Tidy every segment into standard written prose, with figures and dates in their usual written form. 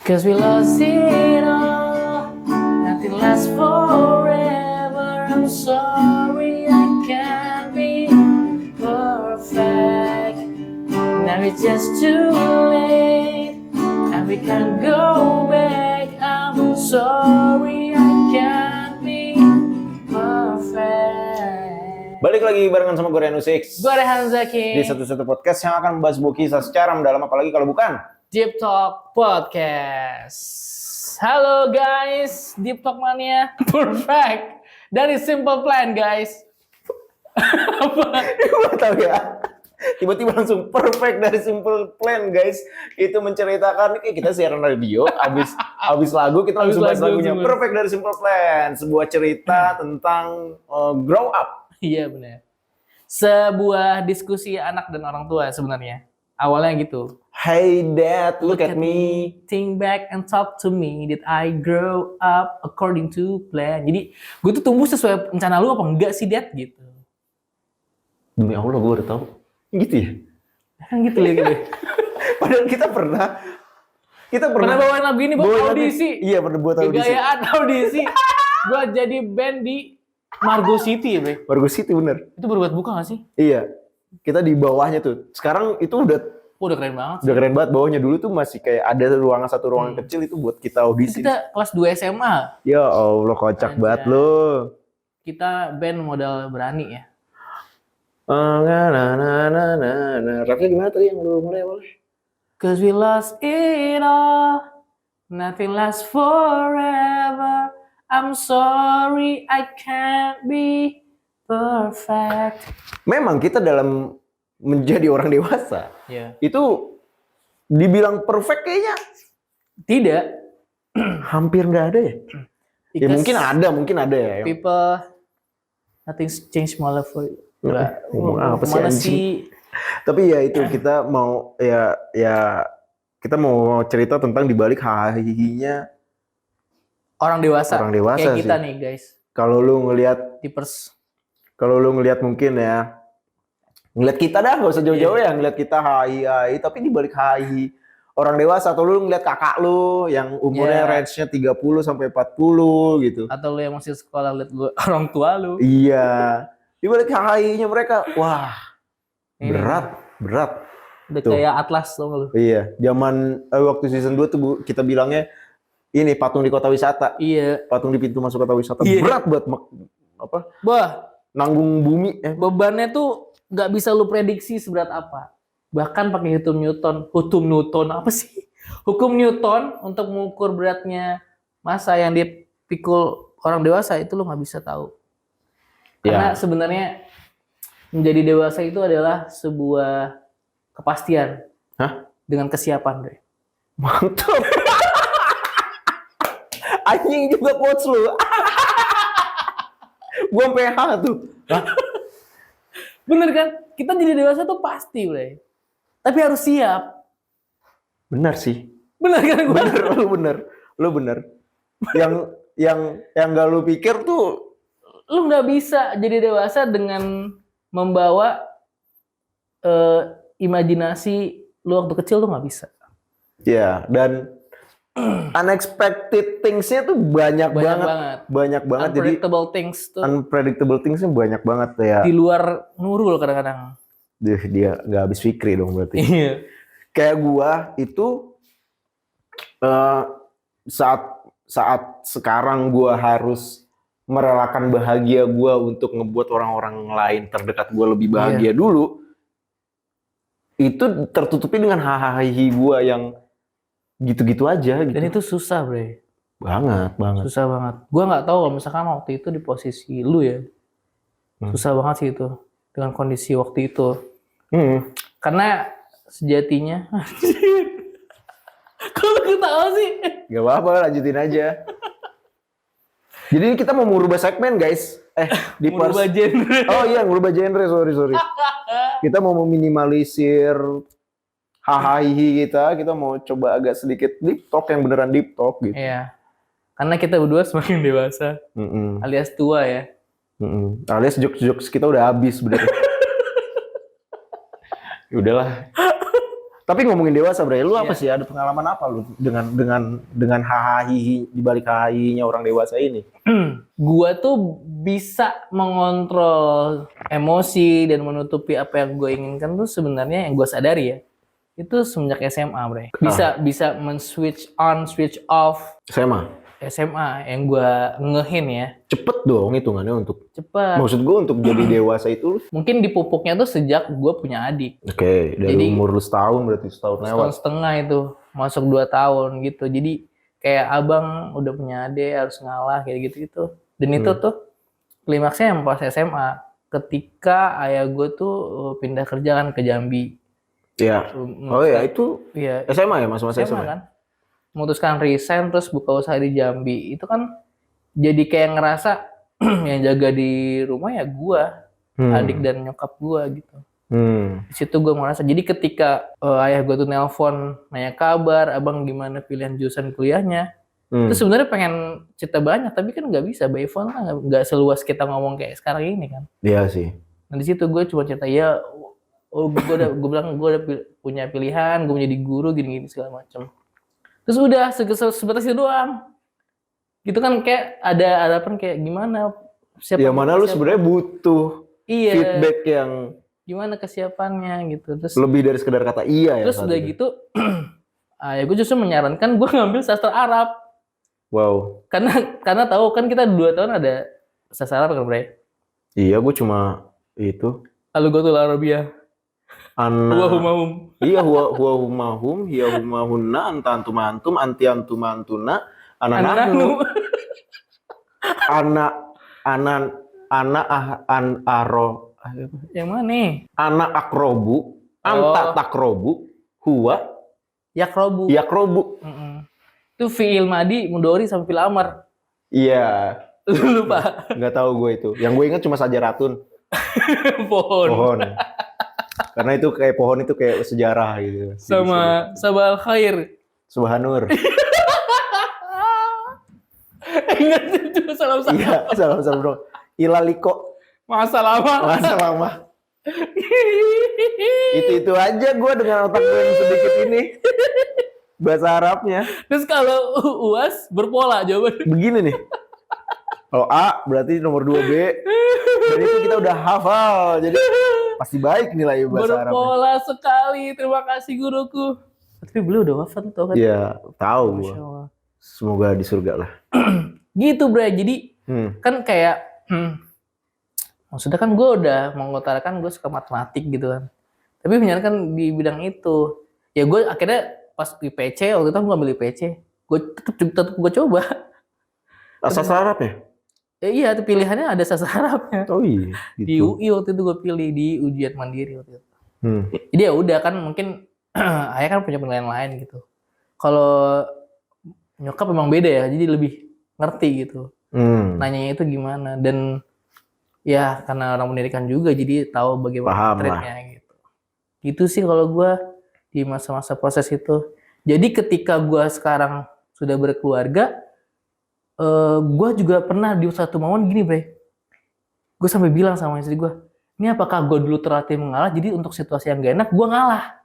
'Cause we lost it all, nothing lasts forever. I'm sorry I can't be perfect. Now it's just too late, and we can't go back. I'm sorry I can't be perfect. Balik lagi barengan sama gue Renu Six. Gue Rehan Zaki Di satu-satu podcast yang akan membahas sebuah kisah secara mendalam, apalagi kalau bukan Deep Talk Podcast. Halo guys, Deep Talk Mania. Perfect. Dari Simple Plan guys. Apa? Gue tau ya. Tiba-tiba langsung perfect dari Simple Plan guys. Itu menceritakan kita siaran radio, abis lagu kita langsung bahas lagunya. Perfect dari Simple Plan. Sebuah cerita tentang grow up. Iya benar. Sebuah diskusi anak dan orang tua sebenarnya. Awalnya gitu. Hey dad, look at me. Think back and talk to me. Did I grow up according to plan? Jadi gue tuh tumbuh sesuai rencana lu apa enggak sih dad gitu. Demi Allah gue udah tahu. Gitu ya? Kan gitu ya. Padahal kita pernah bawain lagu ini buat audisi. Iya, pernah buat audisi. Kegayaan audisi. Buat jadi band di Margo City ya, Bre. Margo City bener. Itu baru buat buka gak sih? Iya. Kita di bawahnya tuh. Sekarang itu udah Keren banget sih. Udah keren banget. Bawahnya dulu tuh masih kayak ada satu ruangan kecil itu buat kita audisi. Kita kelas 2 SMA. Ya Allah, kocak banget lo. Kita band modal berani ya. Rapnya gimana tadi yang lu mulai awal? 'Cause we lost it all, nothing lasts forever. I'm sorry I can't be perfect. Memang kita dalam menjadi orang dewasa, itu dibilang perfect kayaknya tidak. Hampir nggak ada ya. Ya mungkin ada ya. People, nothing's changed my life for you. Apa sih? Tapi ya itu kita mau kita mau cerita tentang dibalik hahihinya orang dewasa kayak sih. kita nih guys. Kalau lu ngelihat mungkin ya ngelihat kita dah, gak usah jauh-jauh ya, ngelihat kita hai, tapi dibalik hai orang dewasa, atau lu ngelihat kakak lu yang umurnya range-nya 30 sampai 40 gitu. Atau lu yang masih sekolah lihat orang tua lu. Iya. Dibalik hai-nya mereka, wah. Berat. Udah kayak Atlas tuh lu. Iya, zaman waktu season 2 tuh kita bilangnya ini patung di kota wisata. Iya. Patung di pintu masuk kota wisata. Iya. Berat buat nanggung bumi. Bebannya tuh nggak bisa lu prediksi seberat apa. Bahkan pakai hukum Newton apa sih? Hukum Newton untuk mengukur beratnya massa yang dipikul orang dewasa itu lu nggak bisa tahu. Karena sebenarnya menjadi dewasa itu adalah sebuah kepastian. Dengan kesiapan, Bre. Mantap. Anjing juga quotes lu. Gua PH tuh. Bener kan? Kita jadi dewasa tuh pasti, Bre. Tapi harus siap. Benar sih. Bener kan gue? Lu bener. Yang gak lu pikir tuh, lu nggak bisa jadi dewasa dengan membawa imajinasi lu waktu kecil tuh nggak bisa. Ya, dan unexpected things-nya tuh banyak banget. Unpredictable things-nya banyak banget ya. Di luar Nurul kadang-kadang. Dia nggak habis fikri dong berarti. Iya. Kayak gua itu saat sekarang gua harus merelakan bahagia gua untuk ngebuat orang-orang lain terdekat gua lebih bahagia dulu. Itu tertutupi dengan hahaha gua yang gitu-gitu aja gitu. Dan itu susah, Bre. Banget. Susah banget. Gua nggak tahu misalkan waktu itu di posisi lu ya. Susah banget sih itu dengan kondisi waktu itu. Karena sejatinya kalau ketawa sih. Gak apa-apa, lanjutin aja. Jadi kita mau merubah segmen, guys. Merubah genre. Oh iya, merubah genre, sorry. Kita mau meminimalisir hahaha kita mau coba agak sedikit deep talk yang beneran deep talk gitu. Iya. Karena kita berdua semakin dewasa. Alias tua ya. Alias jokes kita udah habis bener. Udahlah. Tapi ngomongin dewasa, Bre, lu apa Iya. sih? Ada pengalaman apa lu dengan hahaha hihi di balik hahihinya orang dewasa ini? Gua tuh bisa mengontrol emosi dan menutupi apa yang gue inginkan tuh sebenarnya yang gue sadari ya. Itu semenjak SMA, Bre. Bisa men-switch on, switch off SMA yang gue ngehin ya. Cepet dong hitungannya untuk. Cepet. Maksud gue untuk jadi dewasa itu. Mungkin dipupuknya tuh sejak gue punya adik. Oke, dari Jadi, umur lu setahun berarti setahun lewat. Setahun setengah itu, masuk 2 tahun gitu. Jadi kayak abang udah punya adik harus ngalah kayak gitu-gitu. Dan itu tuh klimaksnya yang pas SMA. Ketika ayah gue tuh pindah kerja kan ke Jambi. Ya. Oh ya, itu Iya, SMA ya, masa-masa SMA SMA. kan. Memutuskan resign terus buka usaha di Jambi. Itu kan jadi kayak ngerasa yang jaga di rumah ya gua, adik dan nyokap gua gitu. Di situ gua merasa. Jadi ketika ayah gua tuh nelpon nanya kabar, abang gimana pilihan jurusan kuliahnya. Terus sebenarnya pengen cerita banyak, tapi kan nggak bisa. By phone kan nggak seluas kita ngomong kayak sekarang ini kan. Iya sih. Nah di situ gue cuma cerita ya, gue bilang gue udah punya pilihan, gue mau jadi guru gini-gini segala macam. Terus udah sebatas itu doang. Gitu kan kayak ada harapan kayak gimana Ya mana lu sebenarnya butuh feedback yang gimana kesiapannya gitu. Terus lebih dari sekedar kata iya ya. Terus udah gitu ya gue justru menyarankan gue ngambil sastra Arab. Wow. Karena tahu kan kita 2 tahun ada sastra Arab kan, Bre? Iya, gue cuma itu. Al-Lughatul Arabiyah. Huwa humahum. Iya, huwa humahum, hiya humahunna, anta antum antum, anti antum antuna, ananahnu. Yang mana nih? Anak akrobu, anta takrobu, huwa yakrobu. Itu fi'il madi, mudhari sama fi'il amar. Iya. Lupa. Nggak tahu gue itu. Yang gue ingat cuma sajaratun. Pohon. Karena itu kayak pohon itu kayak sejarah gitu. Sama sabal khair. Subhanur. Ingat itu salam. Iya, salam bro. Ilaliko. Masa lama. Itu aja gue dengan otak gue yang sedikit ini. Bahasa Arabnya. Terus kalau UAS berpola jawabannya. Begini nih. Kalau A berarti nomor 2 B. Dan itu kita udah hafal. Jadi pasti baik nilai bahasa Arabnya. Berpola sekali. Terima kasih guruku. Tapi beliau udah wafat tuh kan. Iya, tahu gua. Semoga di surga lah. Gitu, Bre. Jadi kan kayak maksudnya kan gue udah mengutarakan gue suka matematik gitu kan. Tapi menyarankan di bidang itu. Ya gue akhirnya pas IPC waktu itu gue ambil IPC. Gue tetap gue coba. Sastra Arab ya? Ya iya, pilihannya ada sastra Arabnya. Oh iya. Gitu. Di UI waktu itu gue pilih di ujian mandiri waktu itu. Jadi ya udah kan mungkin ayah kan punya penilaian lain gitu. Kalau nyokap memang beda ya, jadi lebih ngerti gitu. Nanyanya itu gimana dan ya karena orang pendidikan juga jadi tahu bagaimana treatnya gitu. Itu sih kalau gue di masa-masa proses itu. Jadi ketika gue sekarang sudah berkeluarga, gue juga pernah di satu momen gini, Bre. Gue sampai bilang sama istri gue, ini apakah gue dulu terlatih mengalah, jadi untuk situasi yang gak enak, gue ngalah.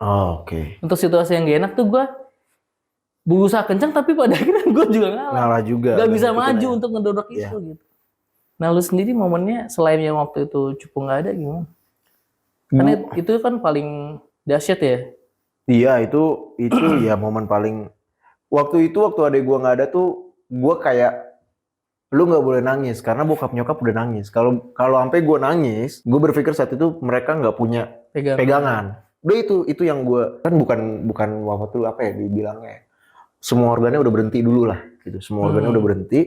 Oh, oke. Untuk situasi yang gak enak tuh gue berusaha kencang, tapi pada akhirnya gue juga ngalah. Ngalah juga. Gak bisa maju untuk ngedorok itu gitu. Nah lu sendiri momennya selain yang waktu itu cupu gak ada gimana? Karena itu kan paling dahsyat ya? Iya, itu ya momen paling. Waktu adek gue nggak ada tuh, gue kayak lu nggak boleh nangis karena bokap nyokap udah nangis. Kalau sampai gue nangis, gue berpikir saat itu mereka nggak punya pegangan. Udah itu yang gue kan bukan wafat dulu apa ya dibilangnya. Semua organnya udah berhenti dulu lah, gitu. Semua organnya udah berhenti.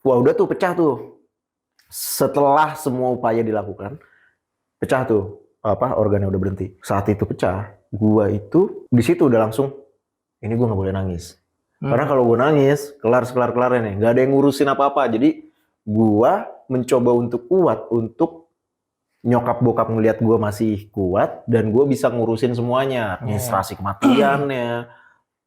Wah udah tuh pecah tuh. Setelah semua upaya dilakukan, pecah tuh organnya udah berhenti. Saat itu pecah, gue itu di situ udah langsung ini gue nggak boleh nangis. Karena kalau gue nangis, kelar-kelarnya nih, nggak ada yang ngurusin apa-apa. Jadi gue mencoba untuk kuat, untuk nyokap bokap ngelihat gue masih kuat dan gue bisa ngurusin semuanya, administrasi kematiannya,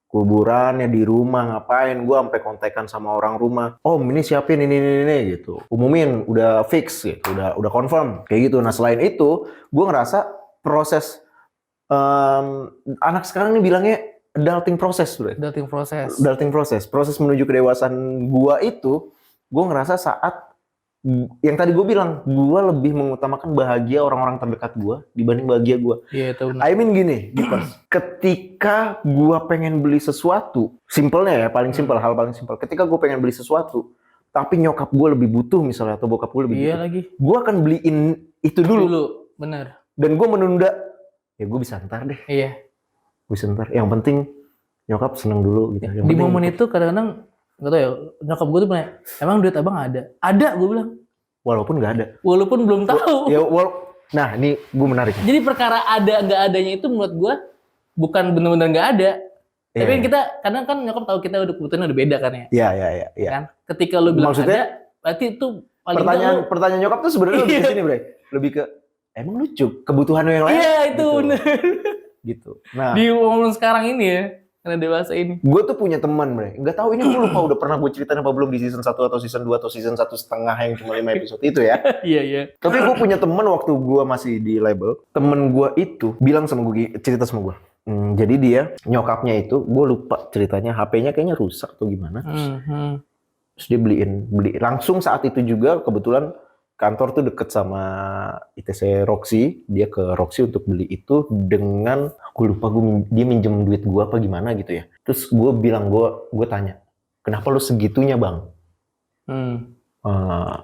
kuburannya di rumah ngapain. Gue sampai kontekan sama orang rumah. Om ini siapin ini gitu. Umumin udah fix gitu, udah confirm kayak gitu. Nah selain itu, gue ngerasa proses anak sekarang nih bilangnya adulting proses, bro. Adulting proses. Adulting proses menuju kedewasaan gua itu, gua ngerasa saat yang tadi gue bilang, gua lebih mengutamakan bahagia orang-orang terdekat gua dibanding bahagia gua. Iya, itu benar. I mean gini, ketika gua pengen beli sesuatu, simpelnya ya, paling simpel, hal paling simpel. Ketika gua pengen beli sesuatu, tapi nyokap gua lebih butuh misalnya, atau bokap gua lebih Iya butuh, lagi. gua akan beliin itu dulu. Benar. Dan gua menunda, ya gua bisa ntar deh, Iya. gua bisa ntar. Yang penting nyokap seneng dulu gitu. Yang Di penting momen itu kadang-kadang nggak tahu ya, nyokap gue tuh nanya, emang duit abang ada? Ada, gue bilang. walaupun nggak ada. Walaupun belum tahu. Ya, nah ini gue menarik. Jadi perkara ada nggak adanya itu menurut gue bukan benar-benar nggak ada. Tapi Iya. kan kita kadang kan nyokap tahu kita udah kebutuhannya udah beda kan ya. Iya. Kan? Ketika lu bilang Maksudnya, ada, berarti itu paling nggak lu- Pertanyaan nyokap tuh sebenarnya lebih Iya. ke sini, Bre. Lebih ke emang lucu kebutuhan lu yang lain. Iya itu Gitu. bener. Gitu. Nah, Di momen sekarang ini ya, karena dewasa ini. gue tuh punya teman, Bre. Nggak tahu ini gue lupa udah pernah gue ceritain apa belum di season 1 atau season 2 atau season 1,5 yang cuma 5 episode itu ya. Iya. Tapi gue punya teman waktu gue masih di label, temen gue itu bilang sama gue, cerita sama gue. Jadi dia, nyokapnya itu, gue lupa ceritanya, HP-nya kayaknya rusak atau gimana. Terus dia beli langsung saat itu juga kebetulan kantor tuh deket sama ITC Roxy, dia ke Roxy untuk beli itu dengan, gue lupa dia minjem duit gue apa gimana gitu ya. Terus gue bilang, gue tanya, kenapa lu segitunya bang?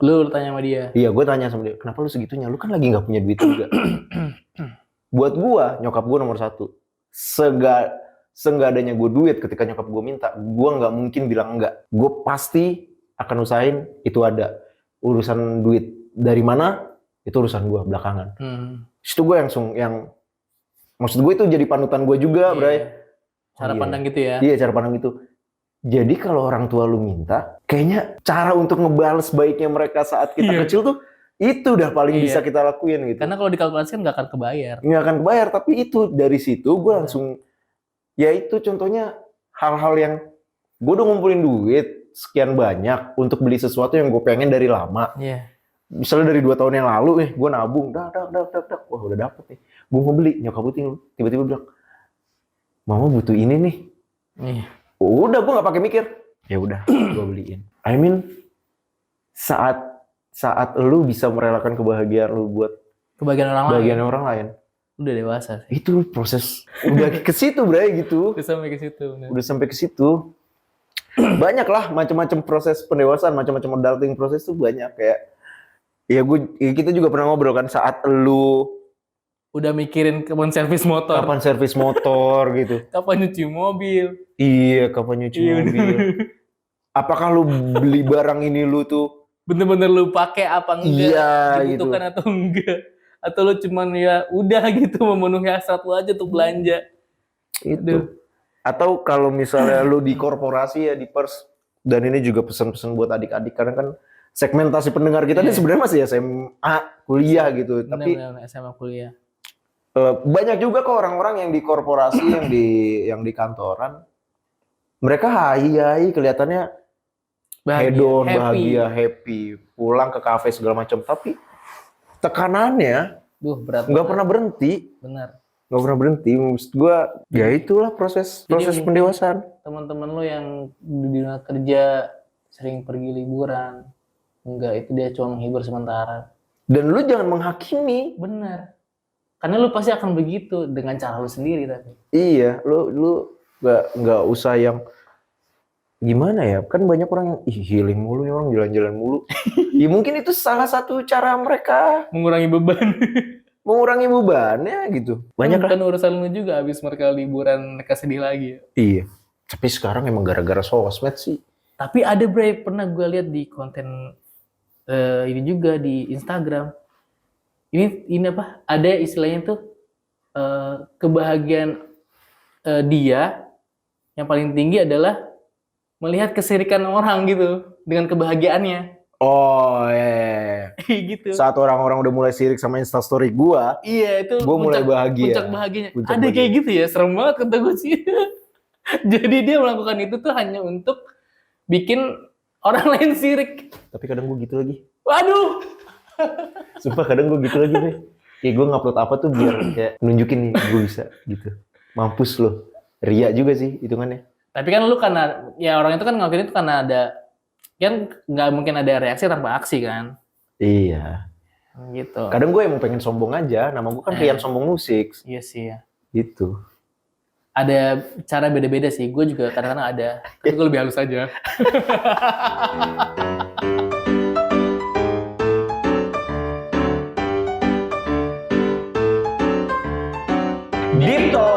Lu tanya sama dia. Iya, gue tanya sama dia, kenapa lu segitunya? Lu kan lagi nggak punya duit juga. Buat gue, nyokap gue nomor 1. Seenggak adanya gue duit ketika nyokap gue minta, gue nggak mungkin bilang enggak. Gue pasti akan usahain itu ada. Urusan duit dari mana, itu urusan gue belakangan. Itu gue yang maksud gue itu jadi panutan gue juga, Bray. Cara pandang gitu ya. Iya, cara pandang gitu. Jadi kalau orang tua lu minta, kayaknya cara untuk ngebales baiknya mereka saat kita kecil tuh, itu udah paling bisa kita lakuin gitu. Karena kalau dikalkulasikan nggak akan kebayar. Nggak akan kebayar, tapi itu dari situ gue langsung, ya itu contohnya hal-hal yang gue udah ngumpulin duit sekian banyak untuk beli sesuatu yang gue pengen dari lama. Iya. Misalnya dari 2 tahun yang lalu nih, gue nabung, wah udah dapet nih. Gue mau beli, nyokap gue tiba-tiba bilang, mama butuh ini nih. Iya. Udah, gue nggak pakai mikir. Ya udah, gue beliin. I mean, saat lu bisa merelakan kebahagiaan lu buat kebahagiaan orang lain, udah dewasa sih. itu proses udah ke situ, Bray, gitu. Udah sampai ke situ. Udah sampai ke situ. Banyak lah macam-macam proses pendewasaan, macam-macam adulting proses tuh banyak kayak. Ya kita juga pernah ngobrol kan saat lu udah mikirin kapan servis motor. Gitu. Kapan nyuci mobil. Iya, kapan nyuci mobil. Apakah lu beli barang ini lu tuh bener-bener lu pakai apa enggak? Iya, dibutuhkan gitu. atau enggak? Atau lu cuman ya udah gitu memenuhi hasrat lu aja untuk belanja. Itu. Atau kalau misalnya lu di korporasi ya, di pers, dan ini juga pesan-pesan buat adik-adik karena kan segmentasi pendengar kita ini sebenarnya masih SMA, kuliah gitu. Tapi SMA kuliah. Banyak juga kok orang-orang yang di korporasi, yang di kantoran, mereka hai kelihatannya hedon, bahagia, happy, pulang ke kafe segala macam. Tapi tekanannya berat. Nggak pernah berhenti. Benar. Nggak pernah berhenti. Maksud gue, ya itulah proses pendewasaan. Teman-teman lo yang di dunia kerja sering pergi liburan, enggak, itu dia cuma menghibur sementara. Dan lu jangan menghakimi. Benar. Karena lu pasti akan begitu dengan cara lu sendiri tapi. Iya, lu nggak usah yang gimana ya? Kan banyak orang yang healing mulu ya, orang jalan-jalan mulu. Ya mungkin itu salah satu cara mereka mengurangi bebannya gitu. Banyak kan urusan lu juga habis mereka liburan mereka sedih lagi. Iya. Tapi sekarang emang gara-gara sosmed sih. Tapi ada Bray, pernah gue lihat di konten ini juga di Instagram. Ini apa? Ada istilahnya tuh kebahagiaan dia yang paling tinggi adalah melihat kesirikan orang gitu dengan kebahagiaannya. Oh iya. Gitu. Saat orang-orang udah mulai sirik sama Instastory gua, iya itu gua mulai bahagia. Puncak bahagianya. Ada kayak gitu ya, serem banget kata gue sih. Jadi dia melakukan itu tuh hanya untuk bikin orang lain sirik. Tapi kadang gua gitu lagi. Waduh. Sumpah kadang gua gitu lagi nih. Kayak gue ngupload apa tuh biar kayak nunjukin nih gue bisa gitu. Mampus lo. Ria juga sih hitungannya. Tapi kan lu karena ya orang itu kan ngelakuin itu karena ada kan nggak mungkin ada reaksi tanpa aksi kan. Iya. Gitu. Kadang gue emang pengen sombong aja. Nama gue kan Rian Sombong Musik. Iya sih ya. Gitu. Ada cara beda-beda sih. Gue juga kadang-kadang ada. Tapi gue lebih halus aja. Deep Talk.